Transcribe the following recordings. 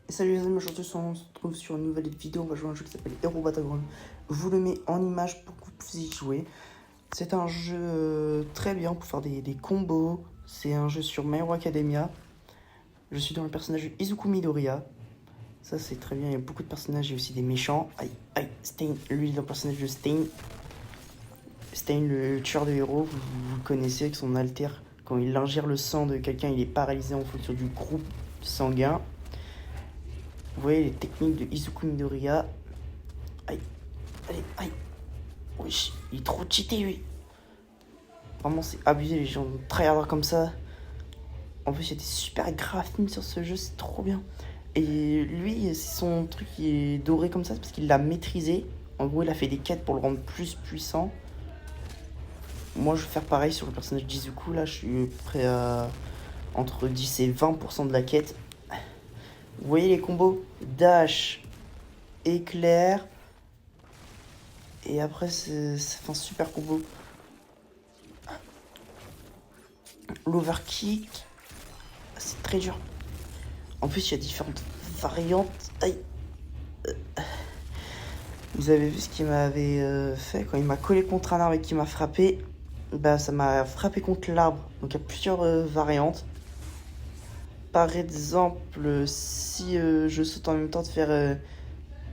Et salut les amis, aujourd'hui on se retrouve sur une nouvelle vidéo. On va jouer à un jeu qui s'appelle Hero Battleground. Je vous le mets en image pour que vous puissiez y jouer. C'est un jeu très bien pour faire des combos. C'est un jeu sur My Hero Academia. Je suis dans le personnage Izuku Midoriya. Ça c'est très bien, il y a beaucoup de personnages, il y a aussi des méchants. Aïe, aïe, Stain, lui il est dans le personnage de Stain. Stain, le tueur de héros, vous le connaissez avec son alter. Quand il ingère le sang de quelqu'un, il est paralysé en fonction du groupe sanguin. Vous voyez les techniques de Izuku Midoriya. Aïe, allez, aïe. Wesh, il est trop cheaté lui. Vraiment c'est abusé les gens tryhard comme ça. En plus il y a des super graphismes sur ce jeu, c'est trop bien. Et lui, c'est son truc qui est doré comme ça, c'est parce qu'il l'a maîtrisé. En gros il a fait des quêtes pour le rendre plus puissant. Moi je vais faire pareil sur le personnage d'Izuku. Là je suis prêt à entre 10 et 20% de la quête. Vous voyez les combos? Dash, éclair. Et après, ça fait un super combo. L'overkick. C'est très dur. En plus, il y a différentes variantes. Aïe. Vous avez vu ce qu'il m'avait fait quand il m'a collé contre un arbre et qu'il m'a frappé. Bah, ça m'a frappé contre l'arbre. Donc, il y a plusieurs variantes. Par exemple, si je saute en même temps de faire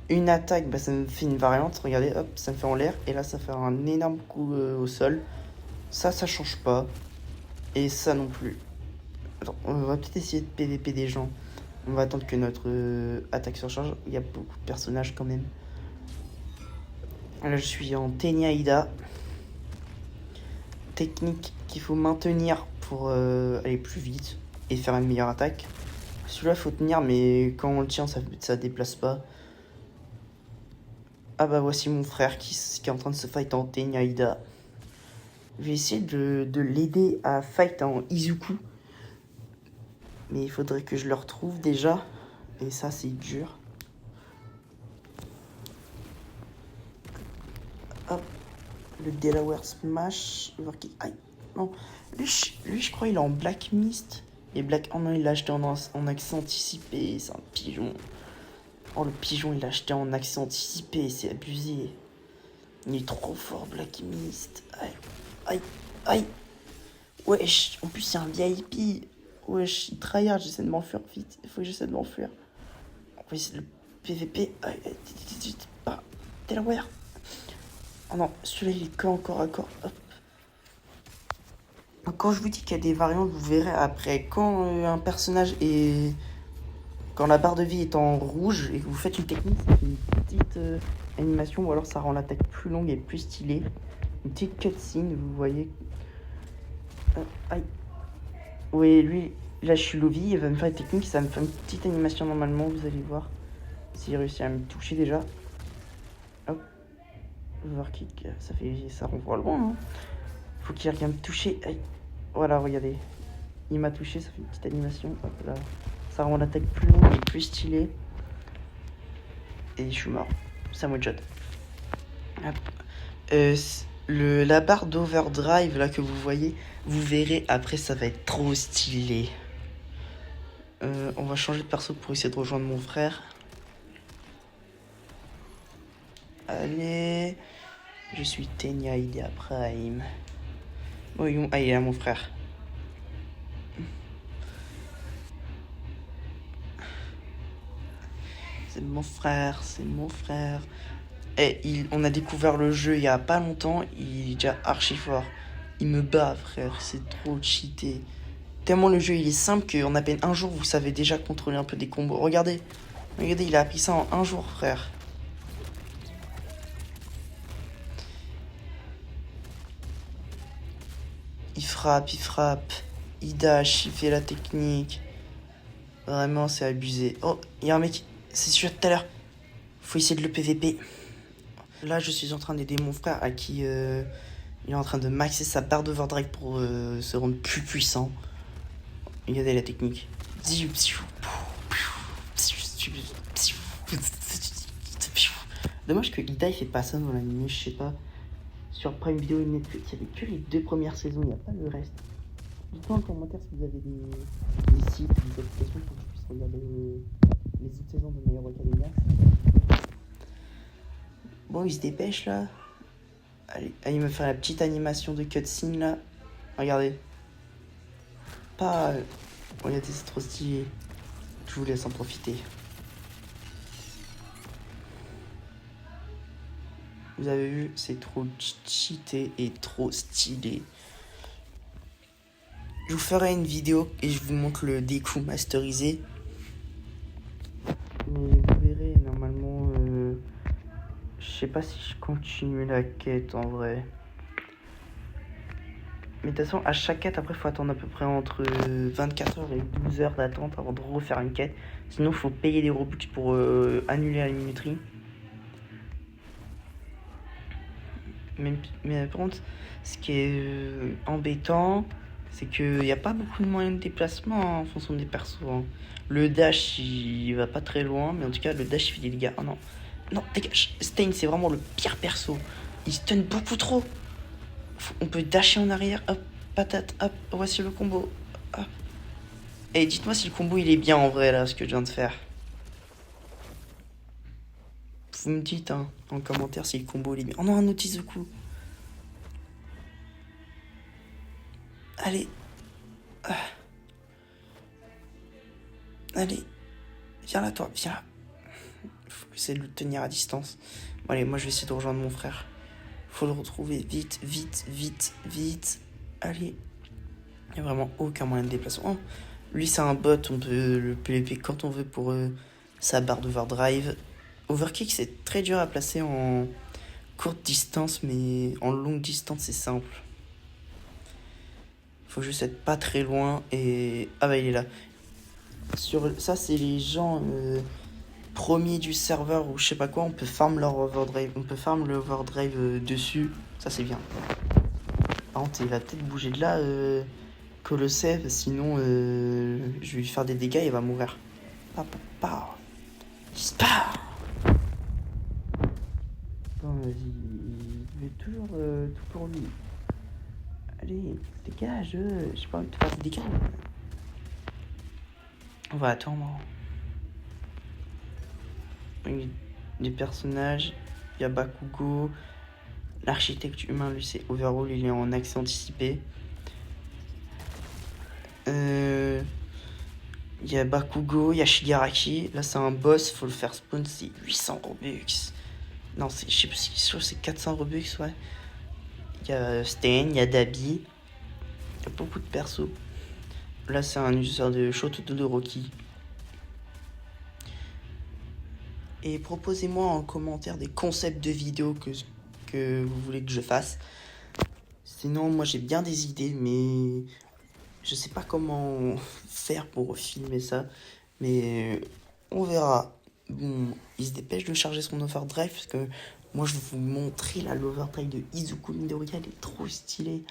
une attaque, bah, ça me fait une variante. Regardez, hop, ça me fait en l'air. Et là, ça fait un énorme coup au sol. Ça change pas. Et ça non plus. Attends, on va peut-être essayer de PVP des gens. On va attendre que notre attaque se recharge. Il y a beaucoup de personnages quand même. Là, je suis en Tenya Ida. Technique qu'il faut maintenir pour aller plus vite et faire une meilleure attaque. Celui-là, il faut tenir, mais quand on le tient, ça déplace pas. Ah bah voici mon frère qui est en train de se fight en Tenya Ida. Je vais essayer de l'aider à fight en Izuku. Mais il faudrait que je le retrouve déjà. Et ça, c'est dur. Hop. Le Delaware Smash. Aïe. Non. Lui, je crois il est en Black Mist. Et Black... Oh non, il l'a acheté en accès anticipé. C'est un pigeon. Oh, le pigeon, il l'a acheté en accès anticipé. C'est abusé. Il est trop fort, Black Mist. Aïe. Aïe. Aïe. Wesh. En plus, c'est un VIP. Wesh, il tryhard. J'essaie de m'enfuir vite. Il faut que j'essaie de m'enfuir. En plus, le PVP. Aïe. Pas. Delaware. Oh non, celui-là, il est que encore à corps. Hop. Quand je vous dis qu'il y a des variantes, vous verrez après. Quand un personnage est... Quand la barre de vie est en rouge et que vous faites une technique, c'est une petite animation, ou alors ça rend l'attaque plus longue et plus stylée. Une petite cutscene, vous voyez. Aïe. Oui, lui, là je suis Lovie, il va me faire une technique, ça va me faire une petite animation normalement, vous allez voir. S'il réussit à me toucher déjà. Hop. Overkick, ça renvoie loin. Hein. Faut qu'il revienne me toucher. Aïe. Voilà, regardez. Il m'a touché, ça fait une petite animation. Hop là. Ça rend l'attaque plus longue et plus stylée. Et je suis mort. C'est un one shot. La barre d'overdrive là que vous voyez, vous verrez après, ça va être trop stylé. On va changer de perso pour essayer de rejoindre mon frère. Allez. Je suis Tenya Ida Prime. Voyons. Ah, il est là mon frère. C'est mon frère, c'est mon frère. Et on a découvert le jeu il y a pas longtemps, il est déjà archi fort. Il me bat, frère, c'est trop cheaté. Tellement le jeu il est simple qu'en à peine un jour, vous savez déjà contrôler un peu des combos. Regardez, regardez, il a appris ça en un jour, frère. Il frappe, il dash, il fait la technique. Vraiment, c'est abusé. Oh, il y a un mec, c'est sûr tout à l'heure. Faut essayer de le PVP. Là, je suis en train d'aider mon frère à qui il est en train de maxer sa barre d'overdrive pour se rendre plus puissant. Regardez la technique. Dommage que Ida il fait pas ça dans l'anime, je sais pas. Sur Prime Video et Netflix, il y avait que les 2 premières saisons, il n'y a pas le reste. Dites-moi en commentaire si vous avez des sites, des applications pour que je puisse regarder les autres saisons de My Hero Academia. Bon, il se dépêche là. Allez, il me fait la petite animation de cutscene là. Regardez. Pas. Regardez, c'est trop stylé. Je vous laisse en profiter. Vous avez vu, c'est trop cheaté et trop stylé. Je vous ferai une vidéo et je vous montre le découp masterisé. Mais vous verrez, normalement, je sais pas si je continue la quête en vrai. Mais de toute façon, à chaque quête, après, il faut attendre à peu près entre 24 heures et 12 heures d'attente avant de refaire une quête. Sinon, il faut payer des Robux pour annuler la minuterie. Mais par contre, ce qui est embêtant, c'est qu'il n'y a pas beaucoup de moyens de déplacement en fonction des persos. Hein. Le dash, il va pas très loin, mais en tout cas, le dash, il fait des dégâts. Oh non, non, dégage. Stain, c'est vraiment le pire perso. Il stun beaucoup trop. On peut dasher en arrière, hop, patate, hop, voici le combo. Hop. Et dites-moi si le combo, il est bien en vrai, là, ce que je viens de faire. Vous me dites hein, en commentaire si le combo il est bien. Oh non, un autre Izuku. Allez. Ah. Allez. Viens là, toi. Viens là. Faut essayer de le tenir à distance. Bon, allez, moi je vais essayer de rejoindre mon frère. Faut le retrouver vite, vite, vite, vite. Allez. Il n'y a vraiment aucun moyen de déplacement. Oh. Lui, c'est un bot. On peut le PvP quand on veut pour sa barre d'overdrive. Overkick, c'est très dur à placer en courte distance, mais en longue distance, c'est simple. Faut juste être pas très loin et... Ah bah il est là. Sur ça, c'est les gens premiers du serveur ou je sais pas quoi, on peut farm leur overdrive. On peut farm le overdrive dessus. Ça, c'est bien. Par contre, il va peut-être bouger de là, Colossev, sinon je vais lui faire des dégâts et il va mourir. Il se part. Attends, vas-y, il veut toujours tout pour lui. Allez, dégage, j'ai pas envie de te faire des dégâts. On va attendre. Des personnages, il y a Bakugo, l'architecte humain, lui c'est Overhaul, il est en accès anticipé. Il y a Bakugo, il y a Shigaraki, là c'est un boss, faut le faire spawn, c'est 800 Robux. Non, je sais plus, je crois que c'est 400 Robux, ouais. Il y a Stain, il y a Dabi, il y a beaucoup de persos. Là c'est un user de Shoto Todoroki. Et proposez-moi en commentaire des concepts de vidéos que vous voulez que je fasse. Sinon, moi j'ai bien des idées, mais je sais pas comment faire pour filmer ça. Mais on verra. Bon, il se dépêche de charger son overdrive parce que moi je vais vous montrer là l'overdrive de Izuku Midoriya, elle est trop stylée.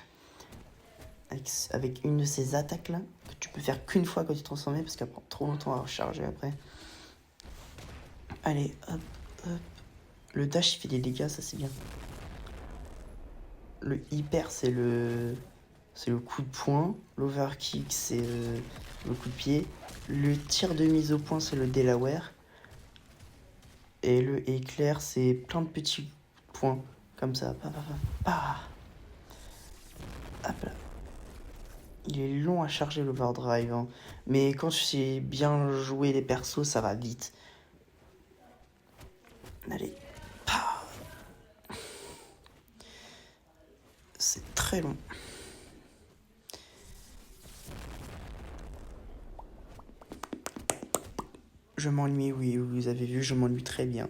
Avec une de ces attaques là, que tu peux faire qu'une fois quand tu te transformes parce qu'elle prend trop longtemps à recharger après. Allez, hop, hop. Le dash, il fait des dégâts, ça c'est bien. Le hyper, c'est le coup de poing. L'overkick, c'est le coup de pied. Le tir de mise au point, c'est le Delaware. Et le éclair, c'est plein de petits points. Comme ça. Hop là. Il est long à charger l'overdrive. Hein. Mais quand tu sais bien jouer les persos, ça va vite. Allez. C'est très long. Je m'ennuie, oui, vous avez vu, je m'ennuie très bien.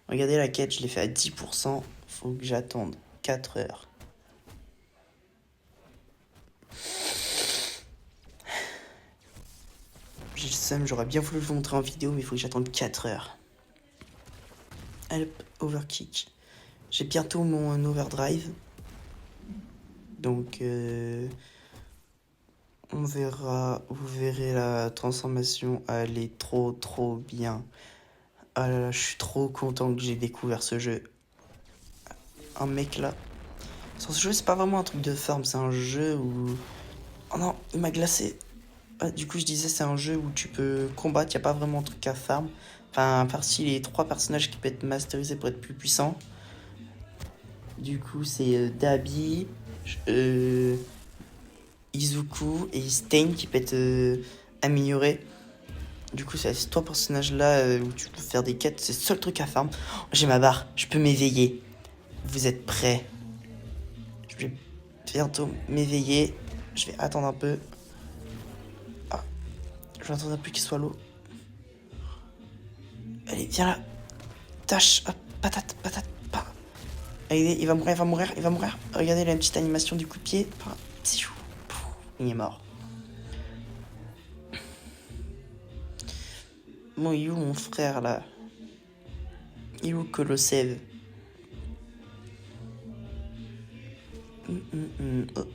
Regardez la quête, je l'ai fait à 10%. Faut que j'attende 4 heures. J'ai le seum, j'aurais bien voulu vous montrer en vidéo, mais il faut que j'attende 4 heures. Help, overkick. J'ai bientôt mon overdrive. Donc, on verra, vous verrez la transformation, elle est trop bien. Ah là là, je suis trop content que j'ai découvert ce jeu. Un mec là. Ce jeu, c'est pas vraiment un truc de farm, c'est un jeu où... Oh non, il m'a glacé. Ah, du coup, je disais, c'est un jeu où tu peux combattre, il n'y a pas vraiment de truc à farm. Enfin, à part si les 3 personnages qui peuvent être masterisés pour être plus puissants. Du coup, c'est Dabi, euh, Izuku et Stain qui peut être amélioré. Du coup, c'est ces 3 personnages-là où tu peux faire des quêtes. C'est le seul truc à farm. Oh, j'ai ma barre, je peux m'éveiller. Vous êtes prêts? Je vais bientôt m'éveiller. Je vais attendre un peu. Ah, je vais attendre un peu qu'il soit l'eau. Allez, viens là. Tâche, hop, patate, patate, pas. Allez, il va mourir, il va mourir, il va mourir. Regardez la petite animation du coup de pied. Il est mort. Bon, il est où mon frère là? Il est où Colossev? Oh.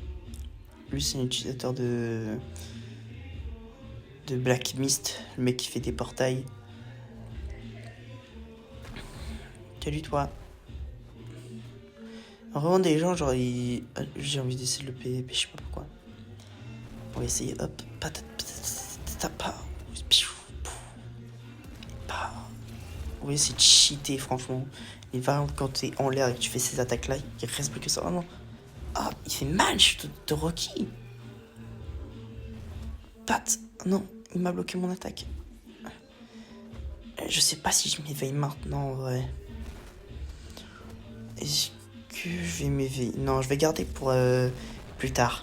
Lui, c'est un utilisateur de Black Mist, le mec qui fait des portails. Salut toi. Vraiment des gens genre j'ai envie d'essayer le PvP, je sais pas pourquoi. On va essayer, hop, patate, pas. On va essayer de cheater franchement. Et vraiment quand t'es en l'air et que tu fais ces attaques là, il reste plus que ça. Oh non. Ah, il fait mal de Rocky. Pat, non, il m'a bloqué mon attaque. Je sais pas si je m'éveille maintenant en vrai. Est-ce que je vais m'éveiller? Non, je vais garder pour plus tard.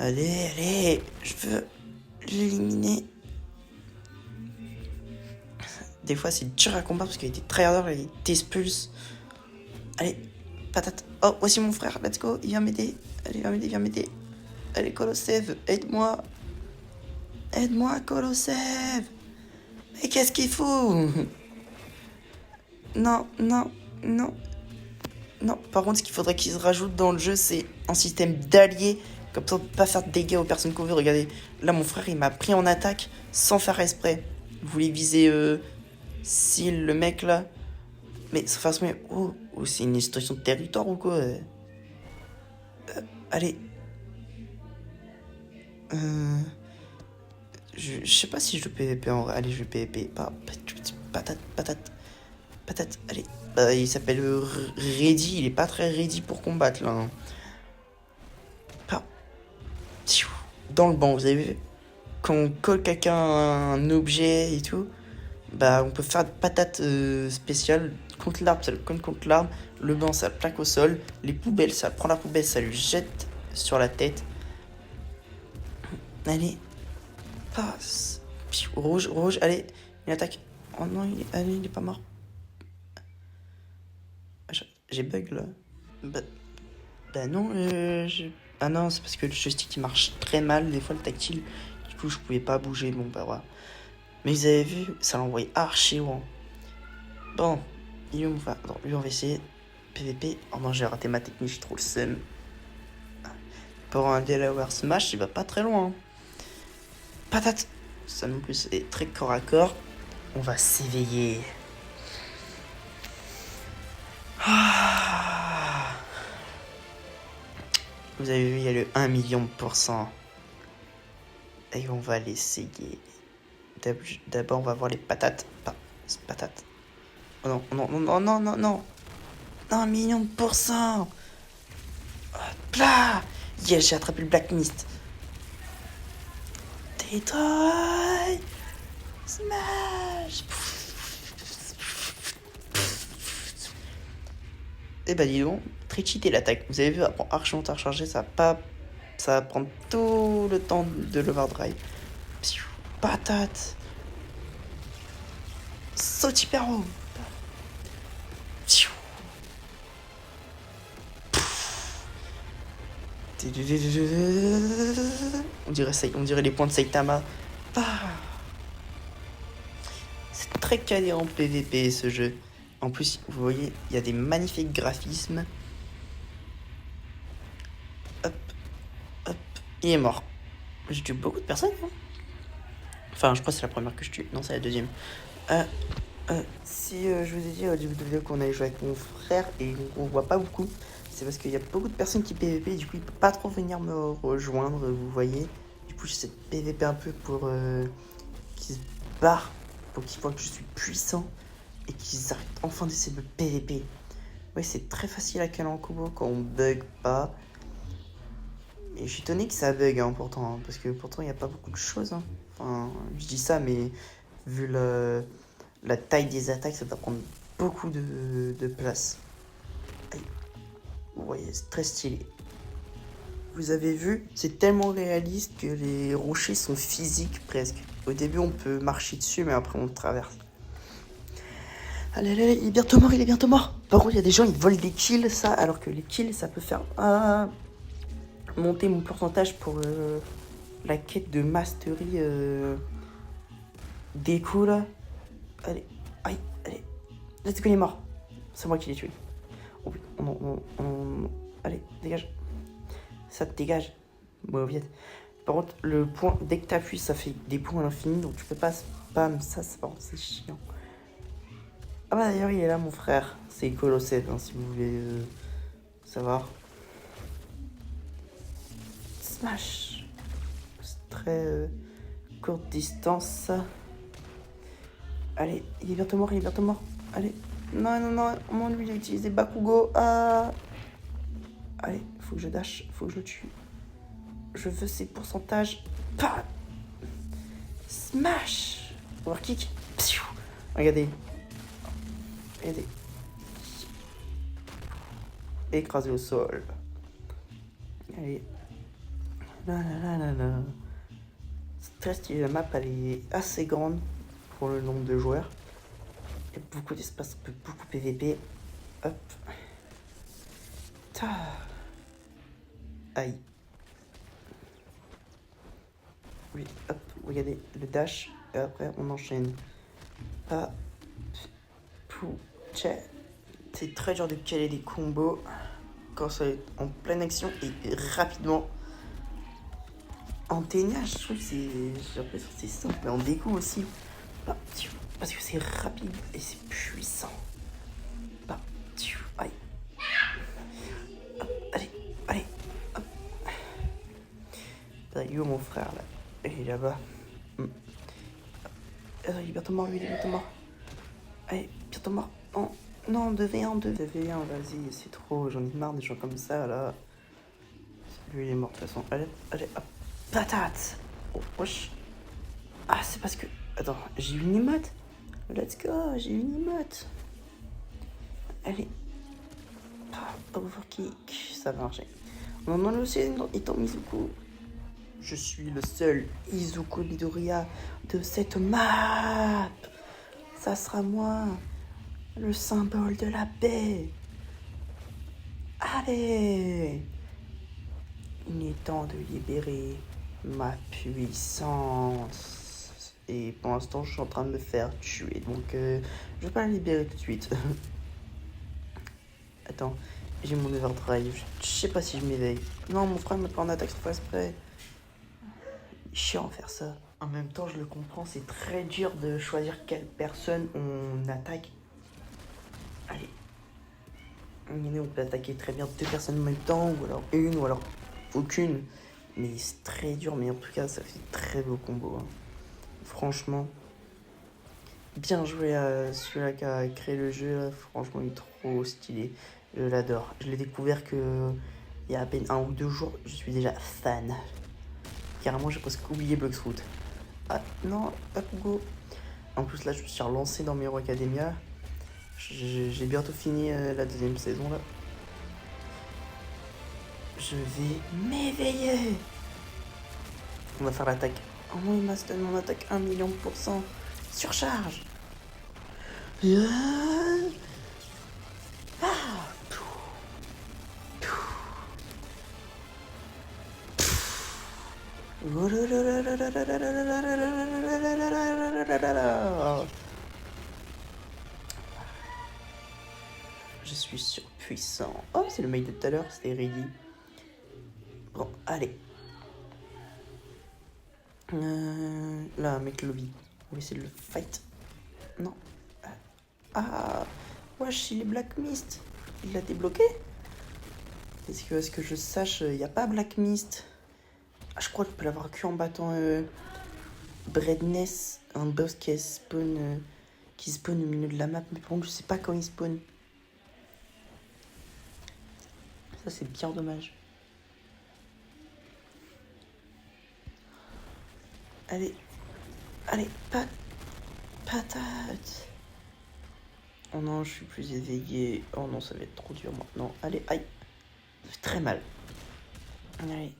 Allez, je veux l'éliminer. Des fois, c'est dur à combattre parce qu'il était tryhard, il t'expulse. Allez, patate. Oh, voici mon frère, let's go, il vient m'aider. Allez, viens m'aider. Allez, Colossev, aide-moi. Aide-moi, Colossev. Mais qu'est-ce qu'il faut? Non. Par contre, ce qu'il faudrait qu'ils se rajoutent dans le jeu, c'est un système d'alliés. Comme ça, on peut pas faire de dégâts aux personnes qu'on veut. Regardez, là, mon frère, il m'a pris en attaque sans faire exprès. Vous voulez viser Seal, le mec, là. Mais sans faire exprès. Oh, c'est une destruction de territoire ou quoi? Allez. Je sais pas si je veux PVP en vrai. Allez, je vais PVP. Patate. Allez. Il s'appelle Ready. Il est pas très ready pour combattre là. Hein. Dans le banc, vous avez vu? Quand on colle quelqu'un à un objet et tout, bah on peut faire de patates spéciales. Contre l'arbre, ça le colle contre l'arbre. Le banc, ça le plaque au sol. Les poubelles, ça prend la poubelle, ça lui jette sur la tête. Allez. Passe. Rouge, allez. Il attaque. Oh non, il est pas mort. J'ai bug là. Bah non, Ah non, c'est parce que le joystick il marche très mal, des fois le tactile. Du coup, je pouvais pas bouger, bon bah voilà. Mais vous avez vu, ça l'envoie archi loin. Bon, lui on va essayer PVP. Oh non, j'ai raté ma technique, j'ai trop le seum. Pour un Delaware Smash, il va pas très loin. Hein. Patate. Ça non plus, c'est très corps à corps. On va s'éveiller. Vous avez vu, il y a le 1 million %. Et on va l'essayer. D'abord, on va voir les patates. Patates. Oh non. 1 million %. Hop là. Yes, j'ai attrapé le Black Mist. Détroit. Smash. Et bah dis donc, très cheaté l'attaque. Vous avez vu, elle prend archi longtemps à recharger, ça va prendre tout le temps de l'overdrive. Patate. Saute hyper haut. On dirait les points de Saitama. C'est très calé en PVP ce jeu. En plus, vous voyez, il y a des magnifiques graphismes. Hop. Il est mort. J'ai tué beaucoup de personnes. Hein. Enfin, je crois que c'est la première que je tue. Non, c'est la deuxième. Si je vous ai dit au début de vidéo qu'on allait jouer avec mon frère et qu'on voit pas beaucoup, c'est parce qu'il y a beaucoup de personnes qui PVP, du coup il peut pas trop venir me rejoindre, vous voyez. Du coup j'essaie de PVP un peu pour qu'ils se barrent, pour qu'ils voient que je suis puissant et qu'ils arrêtent enfin d'essayer de me PVP. Ouais, c'est très facile à caler en combo quand on bug pas. Et je suis étonné que ça bug pourtant, parce que pourtant il n'y a pas beaucoup de choses. Enfin, je dis ça, mais vu la taille des attaques, ça va prendre beaucoup de place. Aïe. Vous voyez, c'est très stylé. Vous avez vu, c'est tellement réaliste que les rochers sont physiques presque. Au début, on peut marcher dessus, mais après, on le traverse. Allez, allez, il est bientôt mort, il est bientôt mort. Par contre, il y a des gens, ils volent des kills, ça, alors que les kills, ça peut faire monter mon pourcentage pour la quête de mastery des coups, là. Allez, aïe, allez. Let's go, il est mort. C'est moi qui l'ai tué. Oh, allez, dégage. Ça te dégage. Bon, vite. Par contre, le point, dès que t'appuies, ça fait des points à l'infini, donc tu peux pas spam ça, par contre, c'est chiant. Ah bah d'ailleurs, il est là, mon frère. C'est Colossette, si vous voulez savoir. Smash. C'est très courte distance, ça. Allez, il est bientôt mort, il est bientôt mort. Allez. Non, non, non, mon lui, il a utilisé Bakugo. Ah. Allez, faut que je dash, faut que je le tue. Je veux ses pourcentages. Pah. Smash. Overkick. Psiou. Regardez. Regardez. Écrasé au sol. Allez. La la la la la. C'est très stylé, la map elle est assez grande pour le nombre de joueurs. Il y a beaucoup d'espace, on peut beaucoup PVP. Hop. Ta. Aïe. Oui, hop, regardez le dash et après on enchaîne. Ah. Pou. Tchè. C'est très dur de caler des combos quand ça est en pleine action et rapidement. En ténage, je trouve que j'ai l'impression que c'est simple, mais en découp aussi. Bah, parce que c'est rapide et c'est puissant. Bah, aïe. Hop, allez, allez. Hop. Yo, mon frère, là. Il est là-bas. Il est bientôt mort, lui, il est bientôt mort. Allez, bientôt mort. Oh, non, 2v1, 2v1, vas-y, c'est trop. J'en ai marre des gens comme ça, là. Lui, il est mort, de toute façon. Allez, allez, hop. Patate. Oh, wesh. Ah, c'est parce que... Attends, j'ai une emote. Let's go, j'ai une emote. Allez. Ah, overkick. Ça va marcher. Non, non, le c'est étant Mizuku. Je suis le seul Izuku Midoriya de cette map. Ça sera moi, le symbole de la paix. Allez. Il est temps de libérer ma puissance. Et pour l'instant, je suis en train de me faire tuer. Donc, je vais pas la libérer tout de suite. Attends, j'ai mon overdrive. Je sais pas si je m'éveille. Non, mon frère me prend en attaque cette fois exprès. Chiant à faire ça. En même temps, je le comprends, c'est très dur de choisir quelle personne on attaque. Allez. On peut attaquer très bien 2 personnes en même temps, ou alors une, ou alors aucune. Mais c'est très dur, mais en tout cas, ça fait très beau combo. Franchement, bien joué à celui-là qui a créé le jeu. Là. Franchement, il est trop stylé. Je l'adore. Je l'ai découvert il y a à peine 1 ou 2 jours. Je suis déjà fan. Carrément, j'ai presque oublié Bloxroot. Ah non, Bakugo. En plus, là, je me suis relancé dans My Hero Academia. J'ai bientôt fini la 2e saison, là. Je vais m'éveiller. On va faire l'attaque. Oh non, il m'a stun mon attaque 1 million %. Surcharge. Je suis surpuissant. Oh, c'est le mec de tout à l'heure, c'était Ready. Bon, allez. Là, mec lobby. On va essayer de le fight. Non. Ah, wesh, il est Black Mist. Il l'a débloqué. Parce que, à ce que je sache, il n'y a pas Black Mist. Ah, je crois que tu peux l'avoir que en battant Breadness, un boss qui spawn au milieu de la map. Mais par contre, je sais pas quand il spawn. Ça, c'est bien dommage. Allez, allez, patate. Oh non, je suis plus éveillé. Oh non, ça va être trop dur maintenant. Allez, aïe. Ça fait très mal. Allez.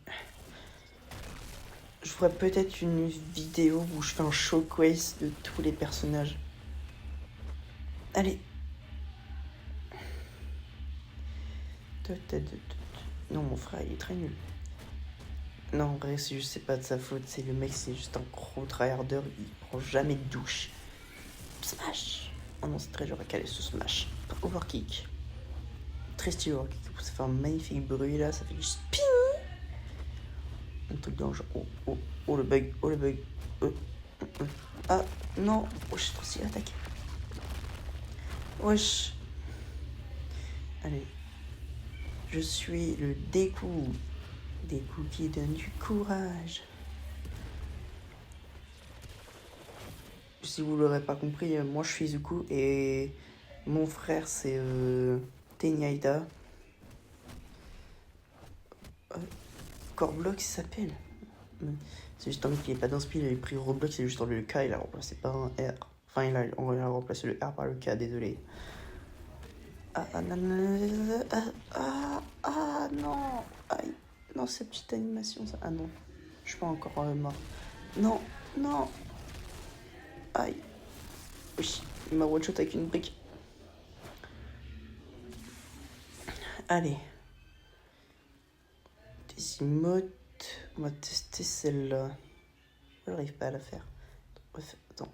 Je ferai peut-être une vidéo où je fais un showcase de tous les personnages. Allez. Non, mon frère, il est très nul. Non, en vrai, c'est juste, c'est pas de sa faute. C'est le mec, c'est juste un gros tryharder. Il prend jamais de douche. Smash. Oh non, c'est très dur à caler ce smash. Overkick. Très stylé overkick. Ça fait un magnifique bruit là. Ça fait juste ping. Un truc dans le genre. Oh le bug. Oh le bug. Ah non. Wesh, trop stylé l'attaque. Wesh. Allez. Je suis le Deku. Deku qui donne du courage. Si vous l'aurez pas compris, moi je suis Izuku et mon frère c'est Tenyaida. Coreblox il s'appelle. C'est juste un mec qui est pas d'inspi, il a pris Roblox, c'est juste enlevé le K, il a remplacé par un R. Enfin, on a remplacé le R par le K, désolé. Non. Aïe. Non, cette petite animation, ça. Ah non. Je suis pas encore mort. Non. Aïe. Oui, il m'a one-shot avec une brique. Allez. Des emotes. On va tester celle-là. J'arrive pas à la faire. Attends.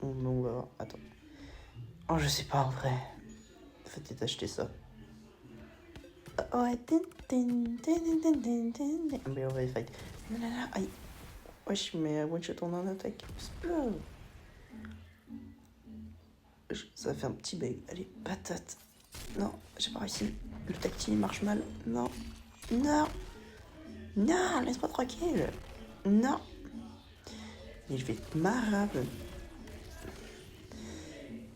On va voir. Attends. Oh, je sais pas en vrai. Faut-il acheter ça. Ouais. Mais on va fight. Aïe. Wesh, mais one shot en un attaque. Ça fait un petit bug. Allez, patate. Non, j'ai pas réussi. Le tactile marche mal. Non, laisse-moi tranquille. Non. Mais je vais être marable.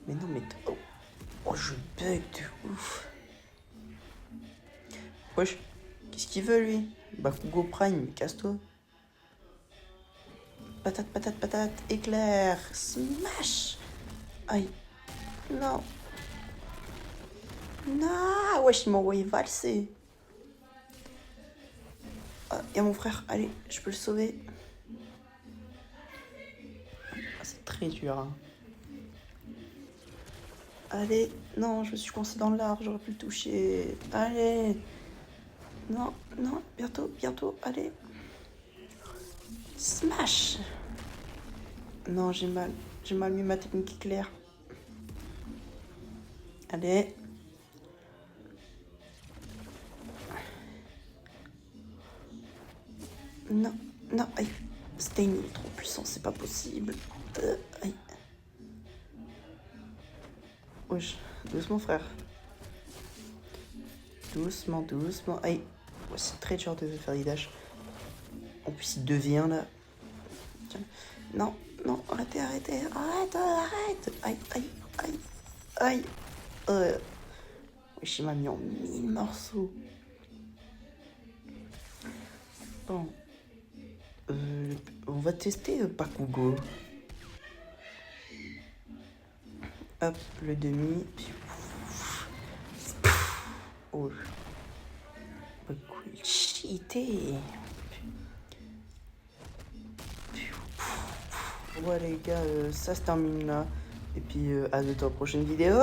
Mais non, mais... Oh, je bug de ouf. Wesh, qu'est-ce qu'il veut, lui? Bakugo Prime, casse-toi. Patate, éclair, smash. Aïe. Non, wesh, il m'a envoyé valser. Ah, y'a mon frère, allez, je peux le sauver. Ah, c'est très dur, hein. Allez, non, je me suis coincé dans l'arbre, j'aurais pu le toucher. Allez. Non, bientôt, allez. Smash. Non, j'ai mal mis ma technique éclair. Allez. Non, aïe. Stain, il est trop puissant, c'est pas possible. Aïe. Wesh, doucement, frère. Doucement. Aïe. Ouais, c'est très dur de faire des dashs. En plus, il devient là. Tiens. Non, arrêtez. Arrête. Aïe. Wesh, il m'a mis en 1000 morceaux. Bon. On va tester Bakugo. Hop, le demi. Oh. Cool. Cheaté. Ouais les gars, ça se termine là. Et puis à de la prochaine vidéo.